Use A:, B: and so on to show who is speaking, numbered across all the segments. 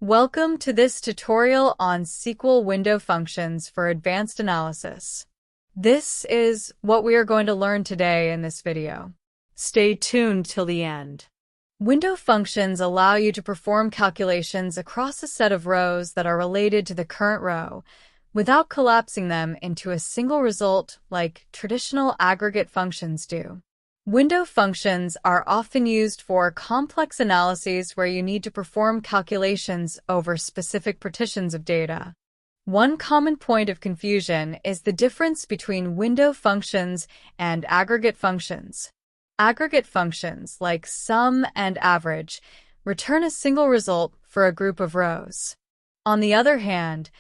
A: Welcome to this tutorial on SQL window functions for advanced analysis. This is what we are going to learn today in this video. Stay tuned till the end. Window functions allow you to perform calculations across a set of rows that are related to the current row without collapsing them into a single result like traditional aggregate functions do. Window functions are often used for complex analyses where you need to perform calculations over specific partitions of data. One common point of confusion is the difference between window functions and aggregate functions. Aggregate functions, like sum and average, return a single result for a group of rows. On the other hand,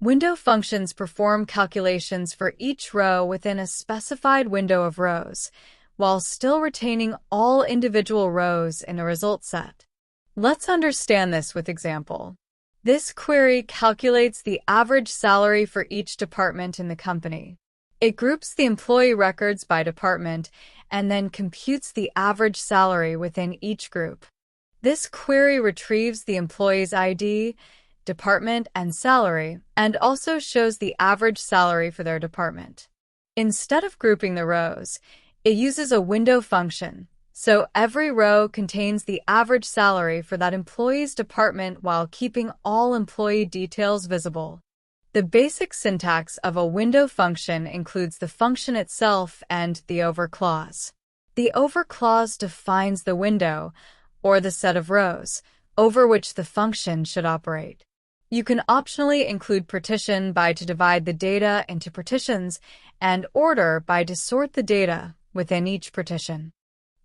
A: window functions perform calculations for each row within a specified window of rows, while still retaining all individual rows in a result set. Let's understand this with example. This query calculates the average salary for each department in the company. It groups the employee records by department and then computes the average salary within each group. This query retrieves the employee's ID, department, and salary, and also shows the average salary for their department. Instead of grouping the rows, it uses a window function, so every row contains the average salary for that employee's department while keeping all employee details visible. The basic syntax of a window function includes the function itself and the over clause. The over clause defines the window, or the set of rows, over which the function should operate. You can optionally include partition by to divide the data into partitions and order by to sort the data within each partition.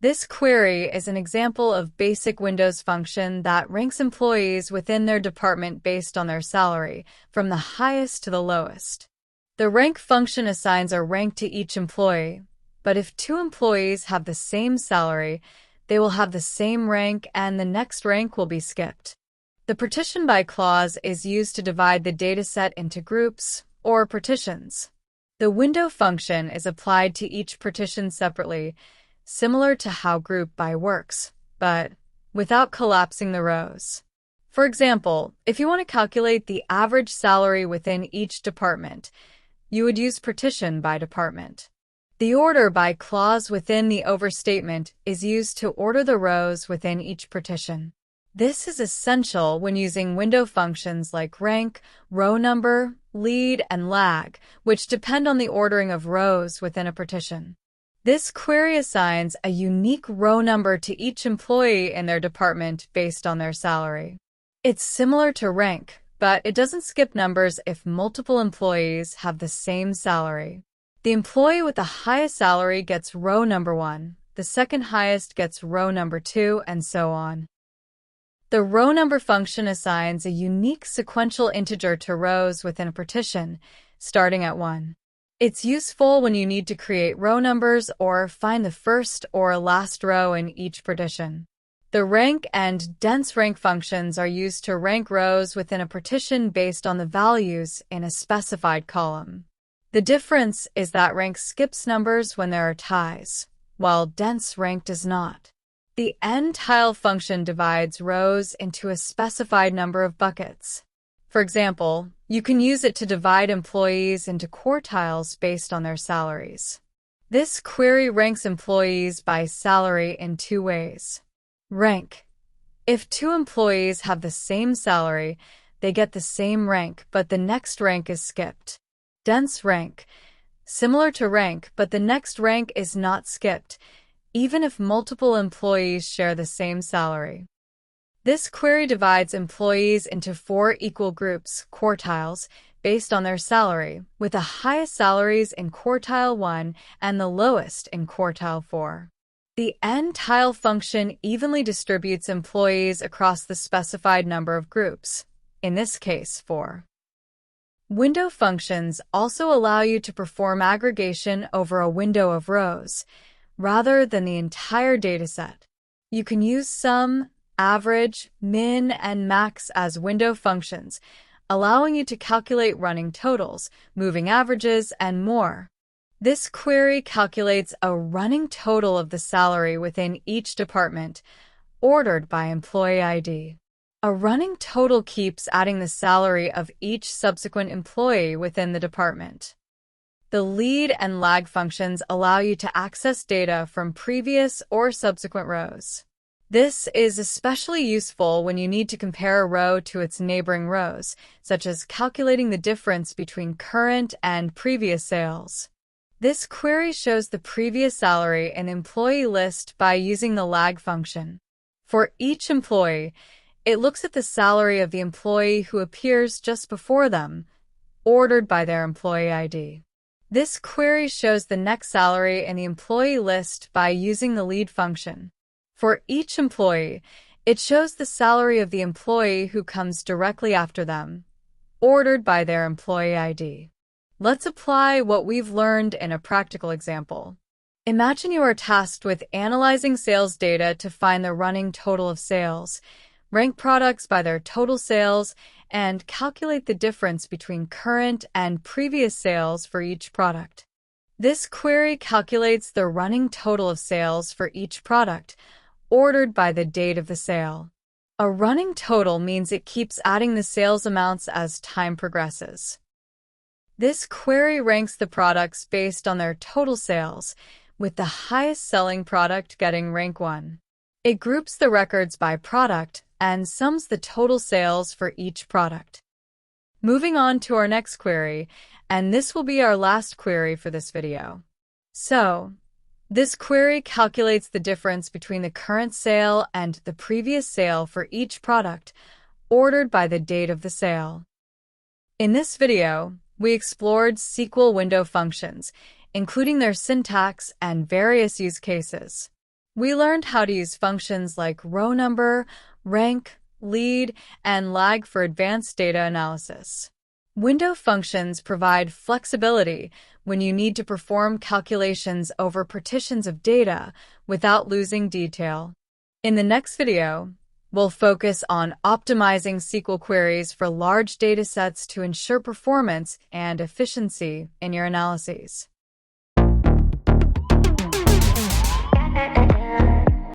A: This query is an example of basic Windows function that ranks employees within their department based on their salary, from the highest to the lowest. The rank function assigns a rank to each employee, but if two employees have the same salary, they will have the same rank and the next rank will be skipped. The partition by clause is used to divide the dataset into groups or partitions. The window function is applied to each partition separately, similar to how group by works, but without collapsing the rows. For example, if you want to calculate the average salary within each department, you would use partition by department. The order by clause within the overstatement is used to order the rows within each partition. This is essential when using window functions like rank, row number, lead, and lag, which depend on the ordering of rows within a partition. This query assigns a unique row number to each employee in their department based on their salary. It's similar to rank, but it doesn't skip numbers if multiple employees have the same salary. The employee with the highest salary gets row number 1, the second highest gets row number 2, and so on. The row number function assigns a unique sequential integer to rows within a partition, starting at 1. It's useful when you need to create row numbers or find the first or last row in each partition. The rank and dense rank functions are used to rank rows within a partition based on the values in a specified column. The difference is that rank skips numbers when there are ties, while dense rank does not. The n-tile function divides rows into a specified number of buckets. For example, you can use it to divide employees into quartiles based on their salaries. This query ranks employees by salary in two ways. Rank. If two employees have the same salary, they get the same rank, but the next rank is skipped. Dense rank. Similar to rank, but the next rank is not skipped, even if multiple employees share the same salary. This query divides employees into 4 equal groups, quartiles, based on their salary, with the highest salaries in quartile 1 and the lowest in quartile 4. The n-tile function evenly distributes employees across the specified number of groups, in this case 4. Window functions also allow you to perform aggregation over a window of rows, rather than the entire dataset. You can use sum, average, min, and max as window functions, allowing you to calculate running totals, moving averages, and more. This query calculates a running total of the salary within each department, ordered by employee ID. A running total keeps adding the salary of each subsequent employee within the department. The lead and lag functions allow you to access data from previous or subsequent rows. This is especially useful when you need to compare a row to its neighboring rows, such as calculating the difference between current and previous sales. This query shows the previous salary in the employee list by using the lag function. For each employee, it looks at the salary of the employee who appears just before them, ordered by their employee ID. This query shows the next salary in the employee list by using the lead function. For each employee, it shows the salary of the employee who comes directly after them, ordered by their employee ID. Let's apply what we've learned in a practical example. Imagine you are tasked with analyzing sales data to find the running total of sales, rank products by their total sales, and calculate the difference between current and previous sales for each product. This query calculates the running total of sales for each product, ordered by the date of the sale. A running total means it keeps adding the sales amounts as time progresses. This query ranks the products based on their total sales, with the highest selling product getting rank 1. It groups the records by product and sums the total sales for each product. Moving on to our next query, and this will be our last query for this video. So, this query calculates the difference between the current sale and the previous sale for each product, ordered by the date of the sale. In this video, we explored SQL window functions, including their syntax and various use cases. We learned how to use functions like row number, rank, lead, and lag for advanced data analysis. Window functions provide flexibility when you need to perform calculations over partitions of data without losing detail. In the next video, we'll focus on optimizing SQL queries for large data sets to ensure performance and efficiency in your analyses.